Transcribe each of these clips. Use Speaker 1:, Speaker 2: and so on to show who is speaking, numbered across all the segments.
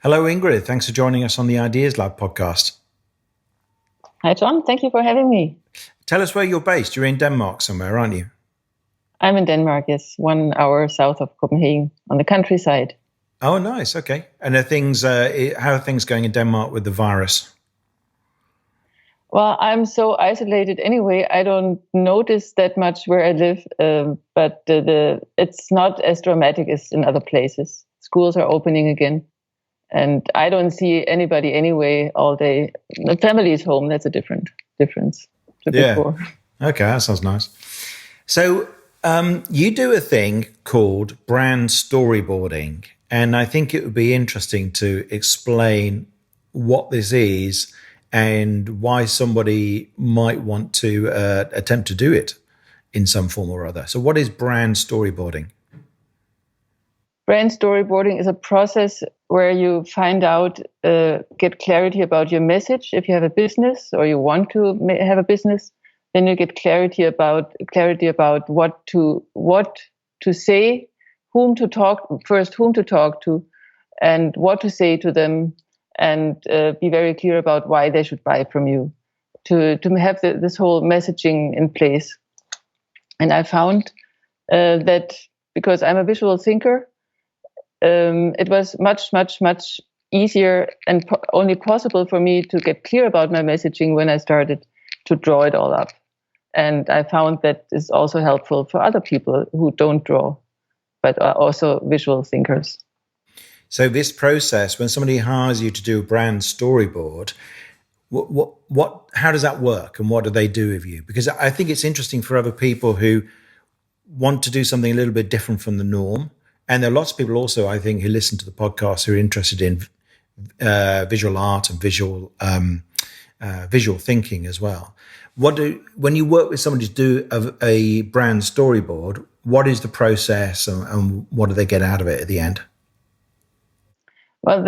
Speaker 1: Hello, Ingrid. Thanks for joining us on the Ideas Lab podcast.
Speaker 2: Hi, John. Thank you for having me.
Speaker 1: Tell us where you're based. You're in Denmark somewhere, aren't you?
Speaker 2: I'm in Denmark, yes, 1 hour south of Copenhagen on the countryside.
Speaker 1: Oh, nice. Okay. And how are things going in Denmark with the virus?
Speaker 2: Well, I'm so isolated anyway. I don't notice that much where I live, but it's not as dramatic as in other places. Schools are opening again, and I don't see anybody anyway all day. The family is home. That's a difference to before.
Speaker 1: Okay, that sounds nice. So you do a thing called brand storyboarding, and I think it would be interesting to explain what this is and why somebody might want to attempt to do it in some form or other. So what is brand storyboarding?
Speaker 2: Brand storyboarding is a process where you find out, get clarity about your message. If you have a business or you want to have a business, then you get clarity about what to say, whom to talk to, and what to say to them, and be very clear about why they should buy from you. To have this whole messaging in place. And I found that because I'm a visual thinker, it was much easier and only possible for me to get clear about my messaging when I started to draw it all up. And I found that is also helpful for other people who don't draw, but are also visual thinkers.
Speaker 1: So this process, when somebody hires you to do a brand storyboard, how does that work, and what do they do with you? Because I think it's interesting for other people who want to do something a little bit different from the norm. And there are lots of people also, I think, who listen to the podcast who are interested in visual art and visual thinking as well. When you work with somebody to do a brand storyboard, what is the process and what do they get out of it at the end?
Speaker 2: Well,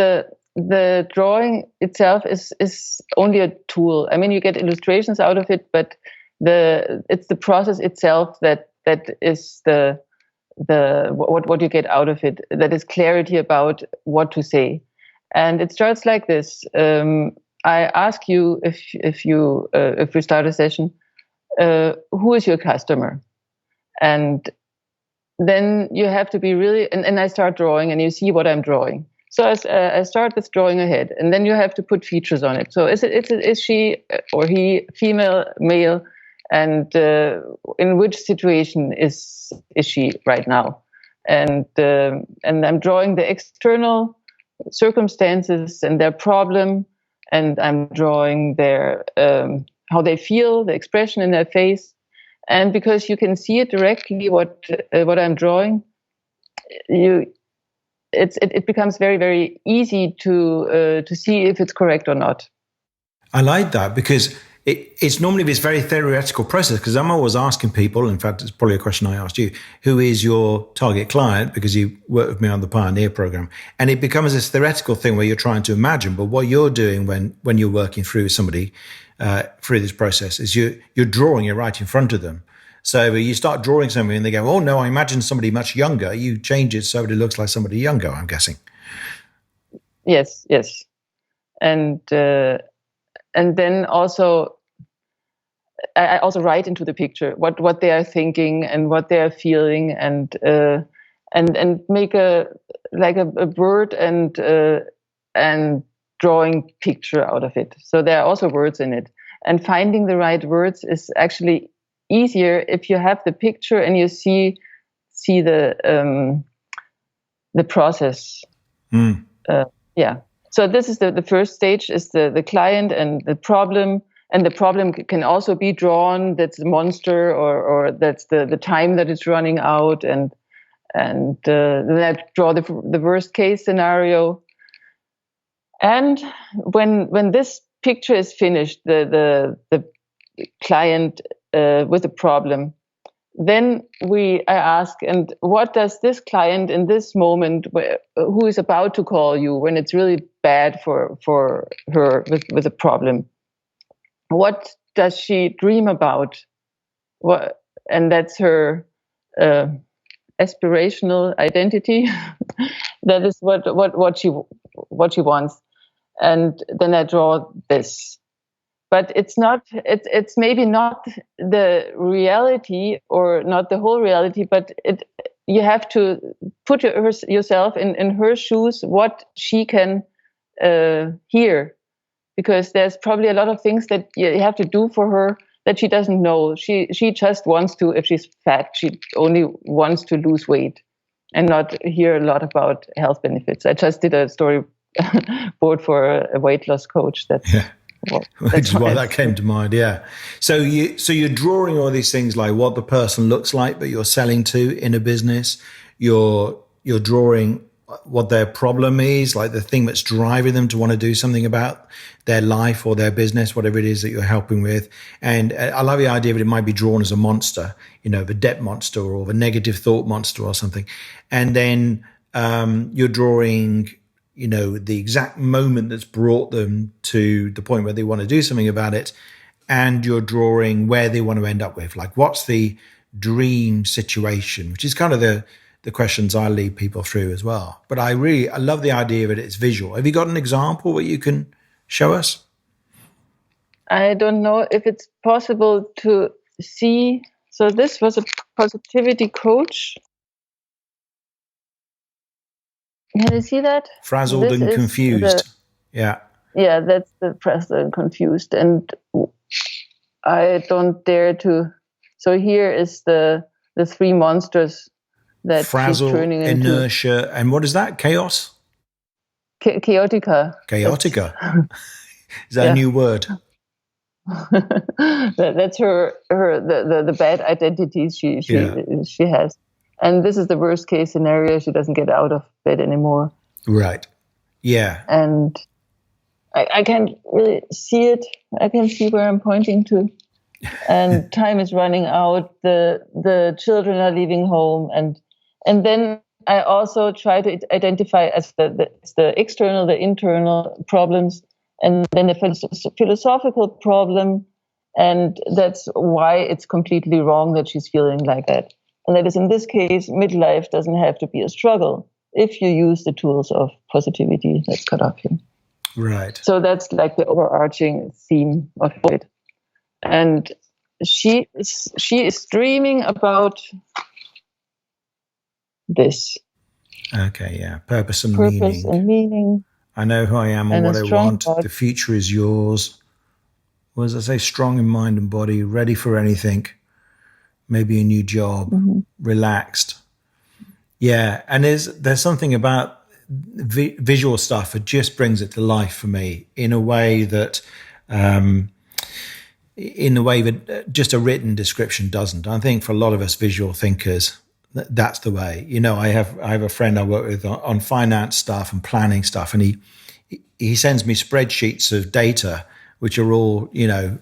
Speaker 2: the drawing itself is only a tool. I mean, you get illustrations out of it, but it's the process itself that is what you get out of it. That is clarity about what to say, and it starts like this. I ask you if we start a session, who is your customer, and then you have to be really. And I start drawing, and you see what I'm drawing. So I start with drawing ahead, and then you have to put features on it. So is she or he female, male, and in which situation is she right now? And I'm drawing the external circumstances and their problem, and I'm drawing their how they feel, the expression in their face, and because you can see it directly what I'm drawing, it becomes very, very easy to see if it's correct or not.
Speaker 1: I like that because it's normally this very theoretical process, because I'm always asking people, in fact, it's probably a question I asked you, who is your target client, because you work with me on the Pioneer program. And it becomes this theoretical thing where you're trying to imagine, but what you're doing when you're working through somebody through this process is you're drawing it right in front of them. So you start drawing something and they go, oh, no, I imagine somebody much younger. You change it so it looks like somebody younger, I'm guessing.
Speaker 2: Yes. And then also, I also write into the picture what they are thinking and what they are feeling, and make a word and drawing picture out of it. So there are also words in it, and finding the right words is actually easier if you have the picture and you see the process. So this is the first stage, is the client and the problem. And the problem can also be drawn. That's the monster, or that's the time that is running out. And then I draw the worst case scenario. And when this picture is finished, the client with a problem, then I ask, and what does this client in this moment, who is about to call you when it's really bad for her with a problem, what does she dream about? And that's her aspirational identity. That is what she what she wants. And then I draw this. But it's maybe not the reality or not the whole reality, but you have to put yourself in her shoes, what she can hear, because there's probably a lot of things that you have to do for her that she doesn't know. She just wants to, if she's fat, she only wants to lose weight and not hear a lot about health benefits. I just did a storyboard for a weight loss coach.
Speaker 1: Which is why that came to mind. Yeah. So you're drawing all these things like what the person looks like, but you're selling to in a business. You're drawing what their problem is, like the thing that's driving them to want to do something about their life or their business, whatever it is that you're helping with. And I love the idea that it might be drawn as a monster, the debt monster or the negative thought monster or something. And then you're drawing the exact moment that's brought them to the point where they want to do something about it, and you're drawing where they want to end up with, like what's the dream situation, which is kind of the questions I lead people through as well. But I love the idea that it's visual. Have you got an example that you can show us?
Speaker 2: I don't know if it's possible to see. So this was a positivity coach. Can you see that?
Speaker 1: Frazzled and confused. Yeah,
Speaker 2: that's the frazzled and confused. And I don't dare to. So here is the three monsters that
Speaker 1: Frazzle,
Speaker 2: she's turning into.
Speaker 1: Inertia, and what is that? Chaos?
Speaker 2: Chaotica.
Speaker 1: Is that a new word?
Speaker 2: That's her the bad identities she has. And this is the worst case scenario. She doesn't get out of bed anymore.
Speaker 1: Right. Yeah.
Speaker 2: And I can't really see it. I can see where I'm pointing to. And time is running out. The children are leaving home. And then I also try to identify as the external, the internal problems, and then the philosophical problem. And that's why it's completely wrong that she's feeling like that. And that is, in this case, midlife doesn't have to be a struggle if you use the tools of positivity. That's cut off here.
Speaker 1: Right.
Speaker 2: So that's like the overarching theme of it. And she is dreaming about this.
Speaker 1: Okay, yeah. Purpose and meaning. I know who I am and what I want. God. The future is yours. What does I say? Strong in mind and body, ready for anything. Maybe a new job, relaxed. Yeah, and there's something about visual stuff that just brings it to life for me in a way that just a written description doesn't. I think for a lot of us visual thinkers, that's the way. I have a friend I work with on finance stuff and planning stuff, and he sends me spreadsheets of data which are all,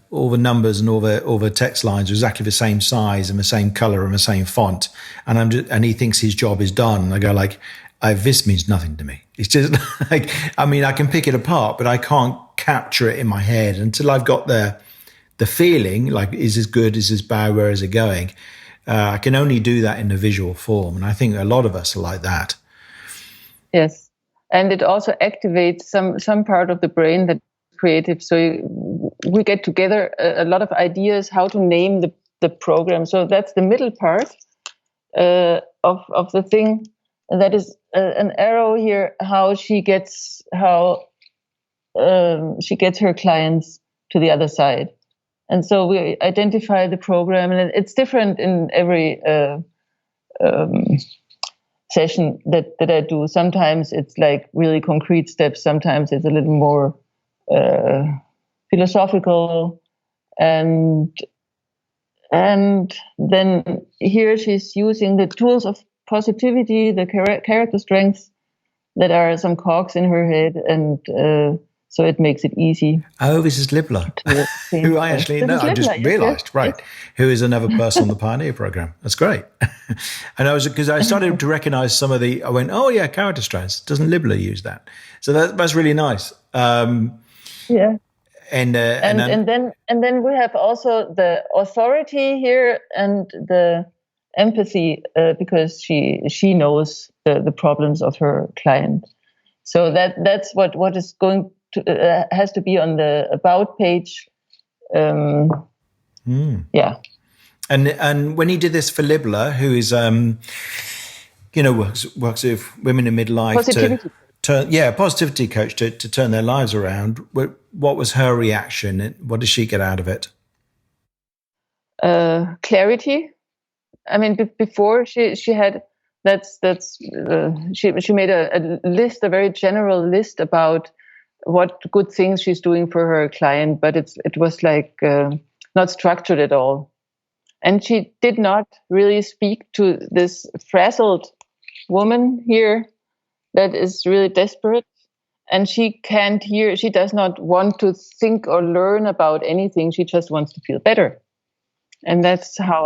Speaker 1: all the numbers and all the text lines are exactly the same size and the same color and the same font. And he thinks his job is done. And I go like, this means nothing to me. It's just like, I can pick it apart, but I can't capture it in my head until I've got the feeling like, is this good? Is this bad? Where is it going? I can only do that in a visual form. And I think a lot of us are like that.
Speaker 2: Yes. And it also activates some part of the brain that creative. So we get together a lot of ideas how to name the program. So that's the middle part of the thing. And that is an arrow here, how she gets her clients to the other side. And so we identify the program, and it's different in every session that I do. Sometimes it's like really concrete steps. Sometimes it's a little more philosophical, and then here she's using the tools of positivity, the character strengths that are some cogs in her head, and so it makes it easy.
Speaker 1: Oh, this is Libbler, who I actually know. I just realised, right? Yes. Who is another person on the Pioneer program? That's great. And because I started to recognise some of I went, oh yeah, character strengths. Doesn't Libbler use that? So that's really nice.
Speaker 2: Yeah.
Speaker 1: And
Speaker 2: then we have also the authority here and the empathy, because she knows the problems of her client. So that's what is going to has to be on the about page. Yeah.
Speaker 1: And when you did this for Libla, who is works with women in midlife
Speaker 2: Positivity.
Speaker 1: Positivity coach to turn their lives around. What was her reaction? What did she get out of it?
Speaker 2: Clarity. I mean, before she had she made a list, a very general list about what good things she's doing for her client, but it was like not structured at all. And she did not really speak to this frazzled woman here that is really desperate. And she does not want to think or learn about anything. She just wants to feel better. And that's how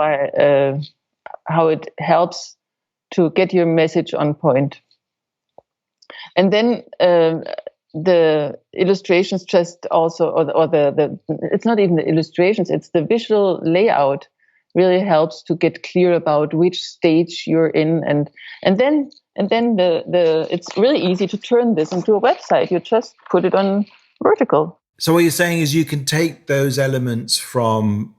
Speaker 2: how it helps to get your message on point. And then the illustrations just also, or the it's not even the illustrations, it's the visual layout really helps to get clear about which stage you're in, and then the it's really easy to turn this into a website. You just put it on vertical.
Speaker 1: So what you're saying is you can take those elements from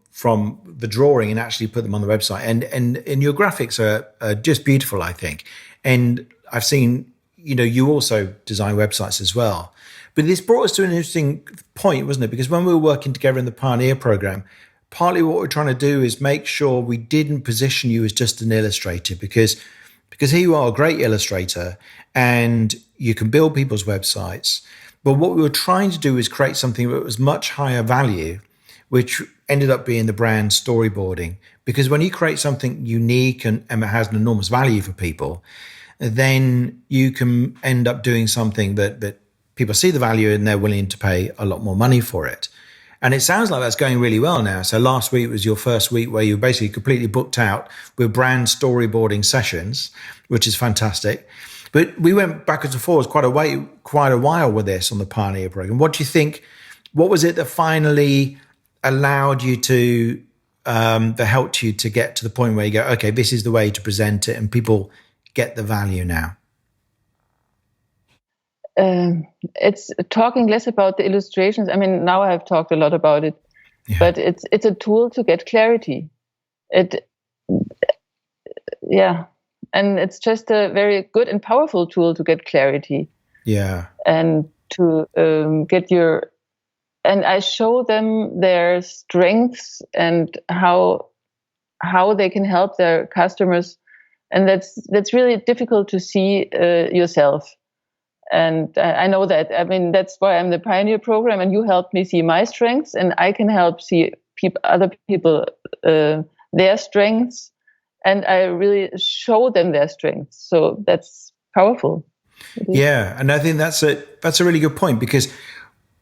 Speaker 1: the drawing and actually put them on the website, and your graphics are just beautiful, I think. And I've seen, you also design websites as well. But this brought us to an interesting point, wasn't it? Because when we were working together in the Pioneer program, partly what we're trying to do is make sure we didn't position you as just an illustrator, because here you are, a great illustrator, and you can build people's websites. But what we were trying to do is create something that was much higher value, which ended up being the brand Storyboarding. Because when you create something unique and it has an enormous value for people, then you can end up doing something that people see the value and they're willing to pay a lot more money for it. And it sounds like that's going really well now. So last week was your first week where you basically completely booked out with brand storyboarding sessions, which is fantastic. But we went backwards and forwards quite a while with this on the Pioneer program. What do you think? What was it that finally allowed you to, that helped you to get to the point where you go, okay, this is the way to present it and people get the value now?
Speaker 2: It's talking less about the illustrations. I mean, now I have talked a lot about it, but it's a tool to get clarity. And it's just a very good and powerful tool to get clarity.
Speaker 1: Yeah.
Speaker 2: And to and I show them their strengths and how they can help their customers, and that's really difficult to see yourself. And I know that. I mean, that's why I'm the Pioneer program, and you help me see my strengths, and I can help see other people their strengths, and I really show them their strengths. So that's powerful.
Speaker 1: Yeah, and I think that's a really good point, because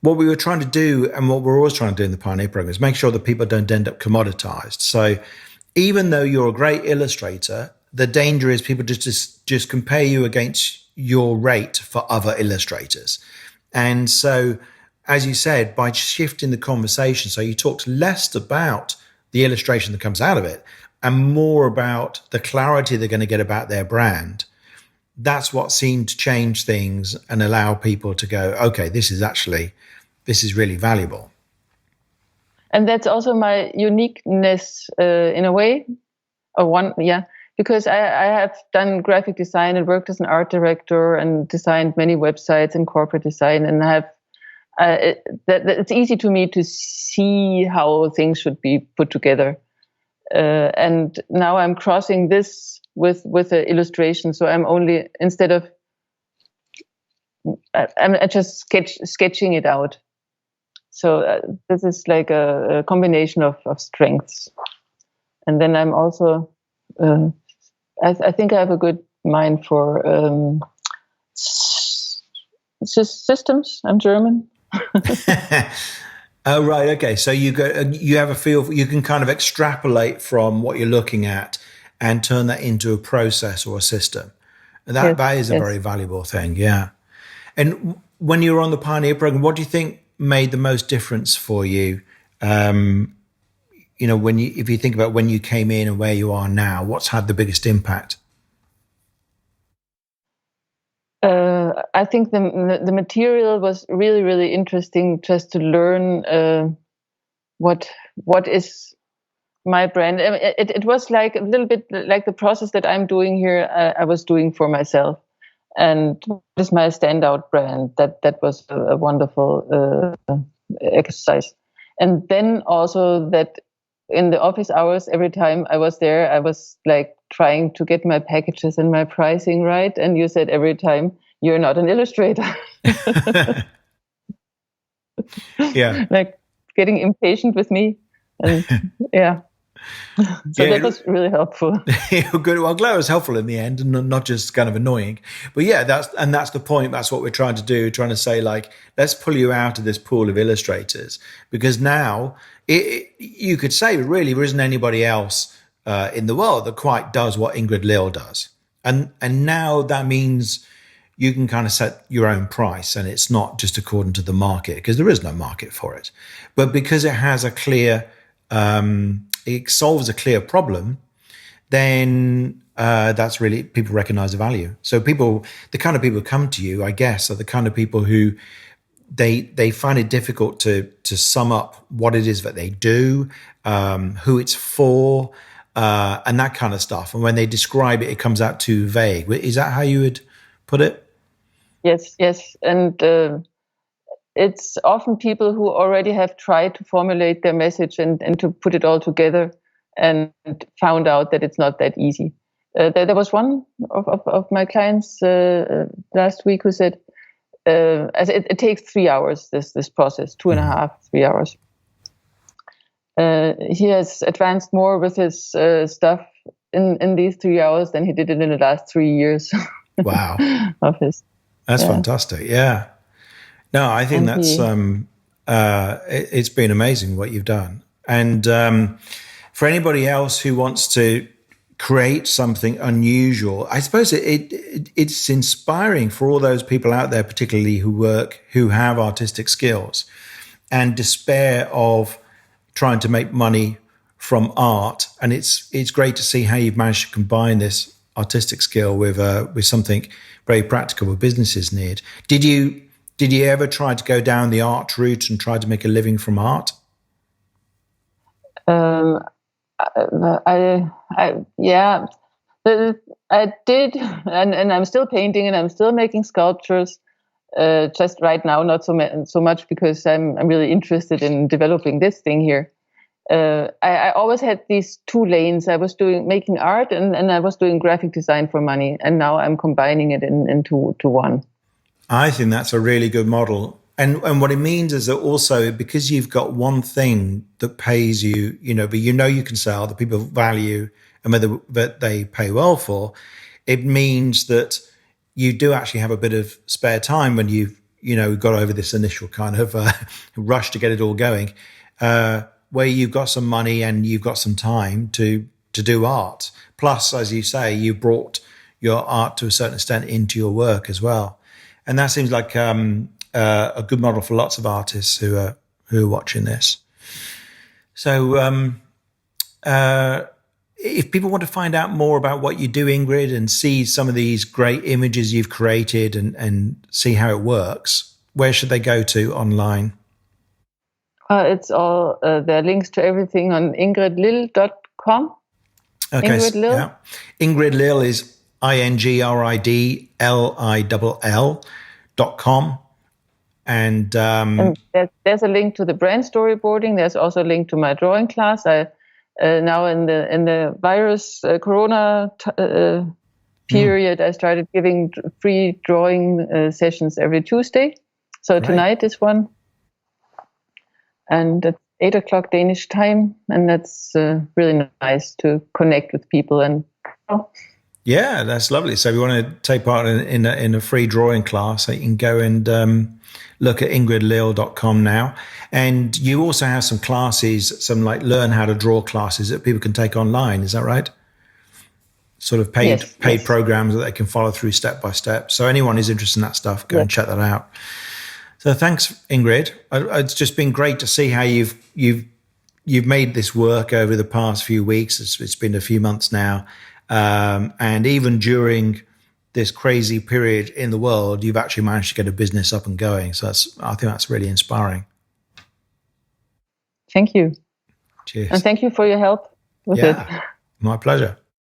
Speaker 1: what we were trying to do, and what we're always trying to do in the Pioneer program, is make sure that people don't end up commoditized. So even though you're a great illustrator, the danger is people just compare you against your rate for other illustrators. And so, as you said, by shifting the conversation, so you talked less about the illustration that comes out of it and more about the clarity they're going to get about their brand. That's what seemed to change things and allow people to go, okay, this is really valuable.
Speaker 2: And that's also my uniqueness in a way, because I have done graphic design and worked as an art director and designed many websites and corporate design, and I have it's easy to me to see how things should be put together. And now I'm crossing this with the illustration, so I'm only I'm just sketching it out. So this is like a combination of strengths, and then I'm also. I think I have a good mind for systems. I'm German.
Speaker 1: Oh, right. Okay. So you have a feel, you can kind of extrapolate from what you're looking at and turn that into a process or a system. And that is a very valuable thing. Yeah. And when you were on the Pioneer program, what do you think made the most difference for you? If you think about when you came in and where you are now, what's had the biggest impact?
Speaker 2: I think the material was really, really interesting just to learn what is my brand. I mean, it was like a little bit like the process that I'm doing here. I was doing for myself, and what is my standout brand? That was a wonderful exercise. And then also that in the office hours, every time I was there, I was like trying to get my packages and my pricing right. And you said every time, you're not an illustrator.
Speaker 1: Yeah.
Speaker 2: Like getting impatient with me. And yeah. So that was really helpful.
Speaker 1: Good. Well, I'm glad it was helpful in the end and not just kind of annoying. But yeah, that's the point. That's what we're trying to do, trying to say, like, let's pull you out of this pool of illustrators, because now you could say really there isn't anybody else in the world that quite does what Ingrid Lill does. And now that means you can kind of set your own price, and it's not just according to the market, because there is no market for it. But because it has a clear it solves a clear problem, then that's really, people recognize the value. So the kind of people who come to you, I guess, are the kind of people who they find it difficult to sum up what it is that they do, who it's for, and that kind of stuff. And when they describe it, it comes out too vague. Is that how you would put it?
Speaker 2: Yes. And it's often people who already have tried to formulate their message and to put it all together and found out that it's not that easy. There was one of my clients last week who said, as it takes 3 hours, this process, 2.5, 3 hours. He has advanced more with his stuff in these 3 hours than he did in the last 3 years.
Speaker 1: Wow.
Speaker 2: Of his.
Speaker 1: That's fantastic. Yeah. No, I think that's it's been amazing what you've done. And for anybody else who wants to create something unusual, I suppose it's inspiring for all those people out there, particularly who have artistic skills and despair of trying to make money from art. And it's great to see how you've managed to combine this artistic skill with something very practical that businesses need. Did you ever try to go down the art route and try to make a living from art?
Speaker 2: I did, and I'm still painting and I'm still making sculptures. Just right now, not so much because I'm really interested in developing this thing here. I always had these two lanes. I was making art and I was doing graphic design for money, and now I'm combining it into one.
Speaker 1: I think that's a really good model. And what it means is that also, because you've got one thing that pays you, but you can sell, that people value and that they pay well for, it means that you do actually have a bit of spare time when you've, got over this initial kind of rush to get it all going, where you've got some money and you've got some time to do art. Plus, as you say, you brought your art to a certain extent into your work as well. And that seems like a good model for lots of artists who are watching this. So if people want to find out more about what you do, Ingrid, and see some of these great images you've created and see how it works, where should they go to online?
Speaker 2: It's all, there are links to everything on ingridlill.com.
Speaker 1: Okay,
Speaker 2: Ingrid Lill.
Speaker 1: Yeah. Ingrid Lill is INGRIDLILL.com. And
Speaker 2: there's a link to the brand storyboarding. There's also a link to my drawing class. I now in the virus corona period, I started giving free drawing sessions every Tuesday. So tonight is one, and at 8:00 Danish time, and that's really nice to connect with people and.
Speaker 1: Yeah, that's lovely. So if you want to take part in a free drawing class, you can go and look at ingridlill.com now. And you also have some classes, some like learn how to draw classes that people can take online. Is that right? Sort of paid programs that they can follow through step by step. So anyone who's interested in that stuff, go and check that out. So thanks, Ingrid. It's just been great to see how you've made this work over the past few weeks. It's been a few months now. And even during this crazy period in the world, you've actually managed to get a business up and going. So I think that's really inspiring.
Speaker 2: Thank you.
Speaker 1: Cheers.
Speaker 2: And thank you for your help with it.
Speaker 1: My pleasure.